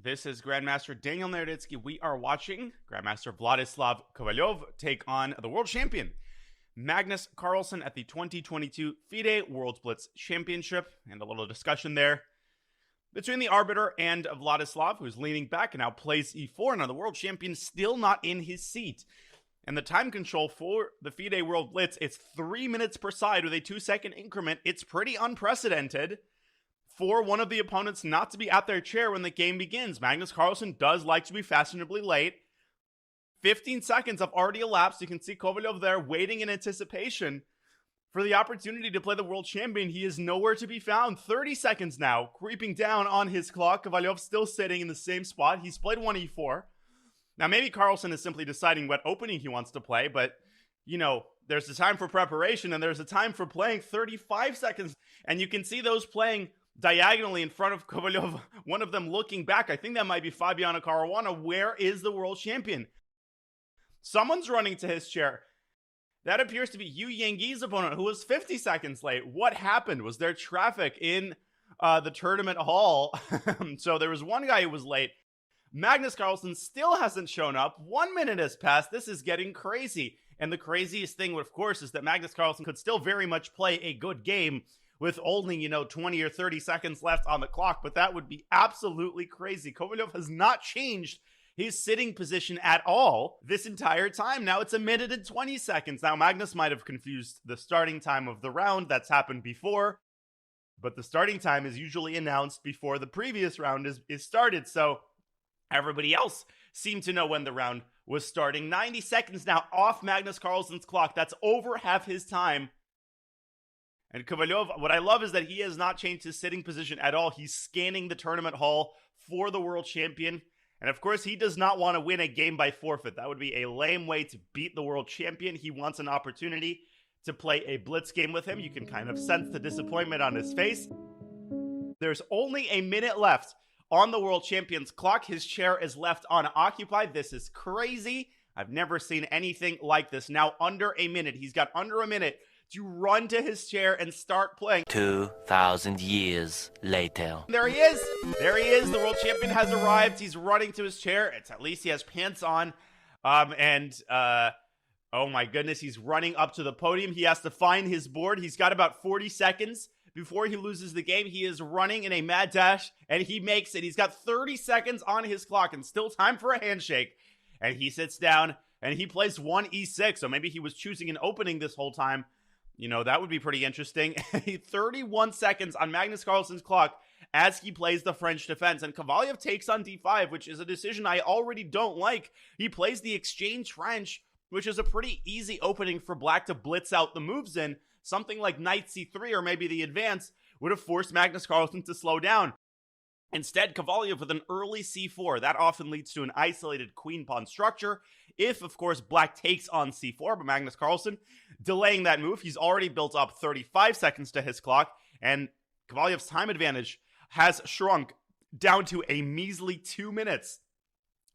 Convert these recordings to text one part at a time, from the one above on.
This is Grandmaster Daniel Naroditsky. We are watching Grandmaster Vladislav Kovalyov take on the world champion Magnus Carlsen at the 2022 FIDE World Blitz Championship, and a little discussion there between the arbiter and Vladislav, who's leaning back and now plays e4. Now the world champion still not in his seat. And the time control for the FIDE World Blitz, it's 3 minutes per side with a 2-second increment. It's pretty unprecedented for one of the opponents not to be at their chair when the game begins. Magnus Carlsen does like to be fashionably late. 15 seconds have already elapsed. You can see Kovalyov there waiting in anticipation for the opportunity to play the world champion. He is nowhere to be found. 30 seconds now, creeping down on his clock. Kovalyov still sitting in the same spot. He's played 1e4. Now, maybe Carlsen is simply deciding what opening he wants to play, but, you know, there's a time for preparation and there's a time for playing. 35 seconds, and you can see those playing diagonally in front of Kovalyov, one of them looking back. I think that might be Fabiano Caruana. Where is the world champion? Someone's running to his chair. That appears to be Yu Yangi's opponent, who was 50 seconds late. What happened? Was there traffic in the tournament hall? So there was one guy who was late. Magnus Carlsen still hasn't shown up. 1 minute has passed. This is getting crazy. And the craziest thing, of course, is that Magnus Carlsen could still very much play a good game with only, 20 or 30 seconds left on the clock. But that would be absolutely crazy. Kovalyov has not changed his sitting position at all this entire time. Now it's 1 minute and 20 seconds. Now Magnus might have confused the starting time of the round. That's happened before. But the starting time is usually announced before the previous round is started. So everybody else seemed to know when the round was starting. 90 seconds now off Magnus Carlsen's clock. That's over half his time. And Kovalyov, what I love is that he has not changed his sitting position at all. He's scanning the tournament hall for the world champion. And of course, he does not want to win a game by forfeit. That would be a lame way to beat the world champion. He wants an opportunity to play a blitz game with him. You can kind of sense the disappointment on his face. There's only a minute left on the world champion's clock. His chair is left unoccupied. This is crazy. I've never seen anything like this. Now under a minute. He's got under a minute to run to his chair and start playing. 2,000 years later. There he is. There he is. The world champion has arrived. He's running to his chair. It's at least he has pants on. Oh my goodness, he's running up to the podium. He has to find his board. He's got about 40 seconds before he loses the game. He is running in a mad dash, and he makes it. He's got 30 seconds on his clock and still time for a handshake. And he sits down, and he plays 1e6. So maybe he was choosing an opening this whole time. That would be pretty interesting. 31 seconds on Magnus Carlsen's clock as he plays the French defense. And Kovalyov takes on d5, which is a decision I already don't like. He plays the exchange French, which is a pretty easy opening for black to blitz out the moves in. Something like knight c3 or maybe the advance would have forced Magnus Carlsen to slow down. Instead, Kovalyov with an early c4. That often leads to an isolated queen-pawn structure. If, of course, black takes on c4, but Magnus Carlsen delaying that move. He's already built up 35 seconds to his clock, and Kovalyov's time advantage has shrunk down to a measly 2 minutes.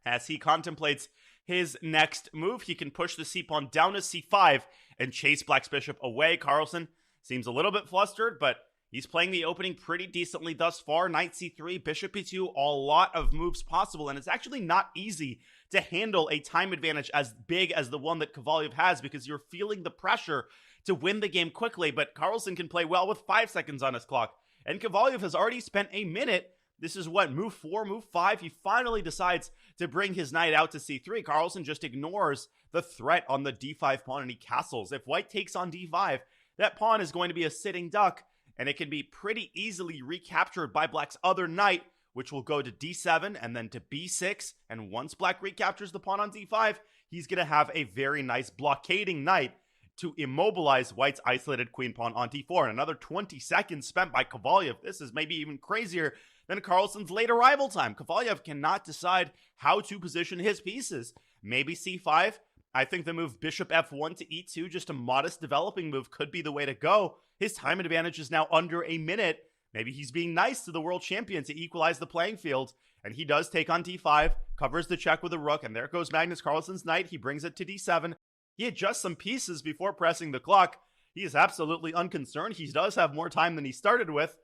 As he contemplates his next move, he can push the c-pawn down to c5 and chase black's bishop away. Carlsen seems a little bit flustered, but he's playing the opening pretty decently thus far. Knight c3, bishop e2, a lot of moves possible, and it's actually not easy to handle a time advantage as big as the one that Kovalyov has, because you're feeling the pressure to win the game quickly. But Carlsen can play well with 5 seconds on his clock, and Kovalyov has already spent a minute. This is what, move 4, move 5. He finally decides to bring his knight out to c3. Carlsen just ignores the threat on the d5 pawn, and he castles. If white takes on d5, that pawn is going to be a sitting duck, and it can be pretty easily recaptured by black's other knight, which will go to d7 and then to b6. And once black recaptures the pawn on d5, he's going to have a very nice blockading knight to immobilize white's isolated queen pawn on d4. And another 20 seconds spent by Kovalyov. This is maybe even crazier than Carlsen's late arrival time. Kovalyov cannot decide how to position his pieces. Maybe c5. I think the move bishop f1 to e2, just a modest developing move, could be the way to go. His time advantage is now under a minute. Maybe he's being nice to the world champion to equalize the playing field. And he does take on d5, covers the check with a rook, and there goes Magnus Carlsen's knight. He brings it to d7. He adjusts some pieces before pressing the clock. He is absolutely unconcerned. He does have more time than he started with.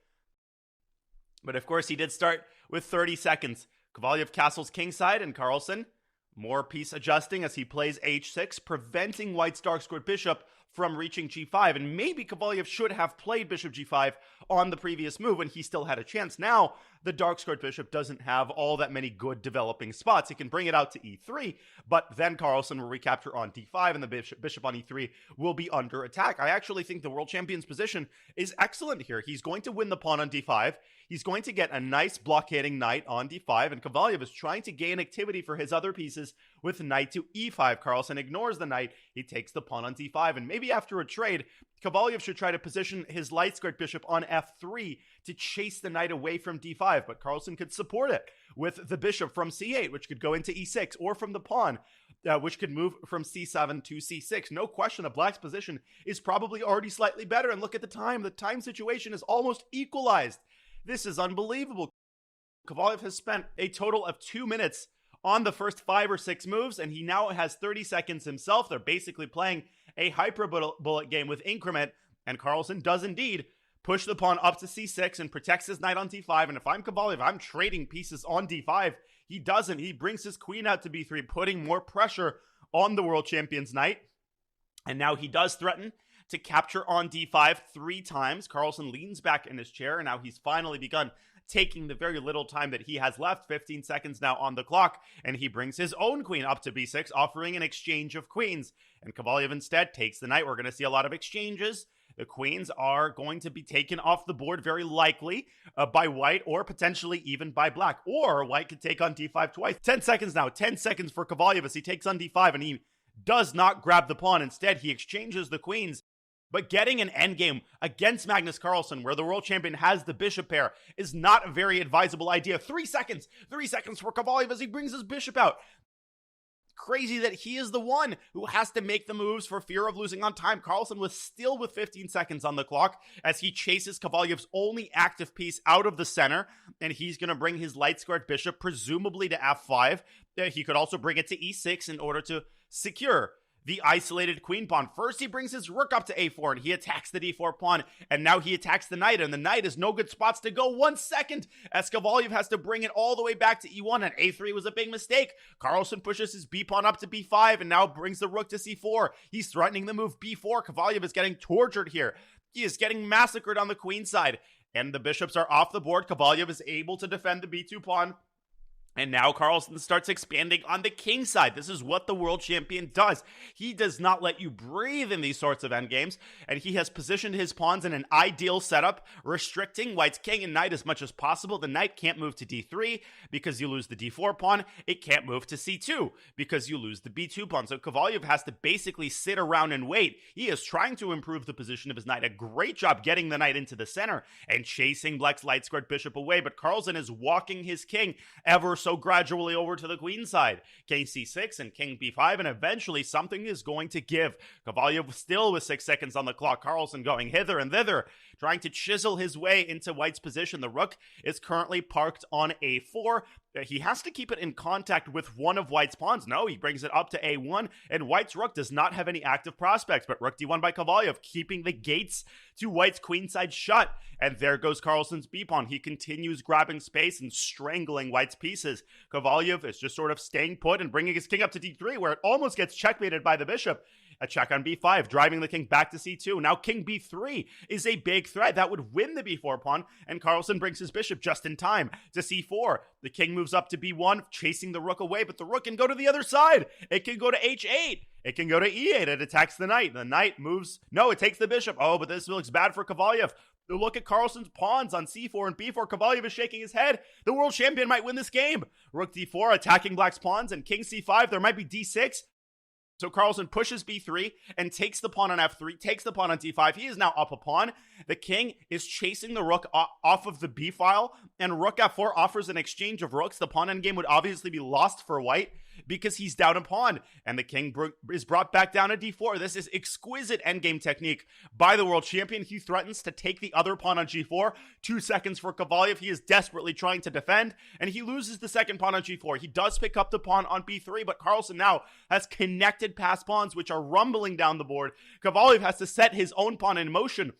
But of course, he did start with 30 seconds. Kovalyev castles kingside, and Carlsen more piece adjusting as he plays h6, preventing white's dark-squared bishop from reaching g5. And maybe Kovalyev should have played bishop g5 on the previous move when he still had a chance. Now, the dark-squared bishop doesn't have all that many good developing spots. He can bring it out to e3, but then Carlsen will recapture on d5, and the bishop on e3 will be under attack. I actually think the world champion's position is excellent here. He's going to win the pawn on d5. He's going to get a nice blockading knight on d5, and Kovalyev is trying to gain activity for his other pieces with knight to e5. Carlsen ignores the knight. He takes the pawn on d5, and maybe after a trade, Kovalyev should try to position his light-squared bishop on f3 to chase the knight away from d5, but Carlsen could support it with the bishop from c8, which could go into e6, or from the pawn, which could move from c7 to c6. No question, the black's position is probably already slightly better, and look at the time. The time situation is almost equalized. This is unbelievable. Kovalyev has spent a total of 2 minutes on the first 5 or 6 moves, and he now has 30 seconds himself. They're basically playing a hyper bullet game with increment, and Carlsen does indeed push the pawn up to c6 and protects his knight on d5. And if I'm Kovalyev, I'm trading pieces on d5. He doesn't. He brings his queen out to b3, putting more pressure on the world champion's knight. And now he does threaten to capture on d5 3 times. Carlsen leans back in his chair, and now he's finally begun taking the very little time that he has left, 15 seconds now on the clock, and he brings his own queen up to b6, offering an exchange of queens. And Kovalyev instead takes the knight. We're going to see a lot of exchanges. The queens are going to be taken off the board very likely by white, or potentially even by black. Or white could take on d5 twice. 10 seconds now. 10 seconds for Kovalyev as he takes on d5, and he does not grab the pawn. Instead, he exchanges the queens. But getting an endgame against Magnus Carlsen, where the world champion has the bishop pair, is not a very advisable idea. 3 seconds. 3 seconds for Kovalyev as he brings his bishop out. Crazy that he is the one who has to make the moves for fear of losing on time. Carlsen was still with 15 seconds on the clock as he chases Kovalyev's only active piece out of the center, and he's going to bring his light-squared bishop presumably to f5. He could also bring it to e6 in order to secure the isolated queen pawn. First, he brings his rook up to a4, and he attacks the d4 pawn, and now he attacks the knight, and the knight has no good spots to go. 1 second, as Kovalyev has to bring it all the way back to e1, and a3 was a big mistake. Carlsen pushes his b pawn up to b5, and now brings the rook to c4. He's threatening the move b4. Kovalyev is getting tortured here. He is getting massacred on the queen side, and the bishops are off the board. Kovalyev is able to defend the b2 pawn. And now Carlsen starts expanding on the king side. This is what the world champion does. He does not let you breathe in these sorts of endgames, and he has positioned his pawns in an ideal setup, restricting white's king and knight as much as possible. The knight can't move to d3 because you lose the d4 pawn. It can't move to c2 because you lose the b2 pawn. So Kovalyev has to basically sit around and wait. He is trying to improve the position of his knight. A great job getting the knight into the center and chasing black's light-squared bishop away, but Carlsen is walking his king ever so gradually over to the queen side. King c6 and king b5, and eventually something is going to give. Kovalyev still with 6 seconds on the clock. Carlsen going hither and thither, trying to chisel his way into white's position. The rook is currently parked on a4. He has to keep it in contact with one of white's pawns. No, he brings it up to a1, and white's rook does not have any active prospects, but rook d1 by Kovalyev, keeping the gates to white's queenside shut. And there goes Carlsen's b-pawn. He continues grabbing space and strangling white's pieces. Kovalyev is just sort of staying put and bringing his king up to d3, where it almost gets checkmated by the bishop. A check on b5, driving the king back to c2. Now king b3 is a big threat. That would win the b4 pawn, and Carlsen brings his bishop just in time to c4. The king moves up to b1, chasing the rook away, but the rook can go to the other side. It can go to h8. It can go to e8. It attacks the knight. The knight moves. No, it takes the bishop. Oh, but this looks bad for Kovalyev. Look at Carlsen's pawns on c4 and b4. Kovalyev is shaking his head. The world champion might win this game. Rook d4 attacking black's pawns, and king c5. There might be d6. So Carlsen pushes b3 and takes the pawn on f3, takes the pawn on d5. He is now up a pawn. The king is chasing the rook off of the b file, and rook f4 offers an exchange of rooks. The pawn endgame would obviously be lost for white because he's down a pawn, and the king is brought back down to d4. This is exquisite endgame technique by the world champion. He threatens to take the other pawn on g4. 2 seconds for Kovalyev. He is desperately trying to defend, and he loses the second pawn on g4. He does pick up the pawn on b3, but Carlsen now has connected pass pawns which are rumbling down the board. Kovalyev has to set his own pawn in motion,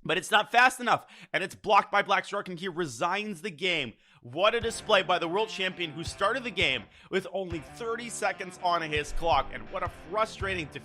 but it's not fast enough, and it's blocked by black's rook, and he resigns the game What a display by the world champion who started the game with only 30 seconds on his clock, and what a frustrating defeat.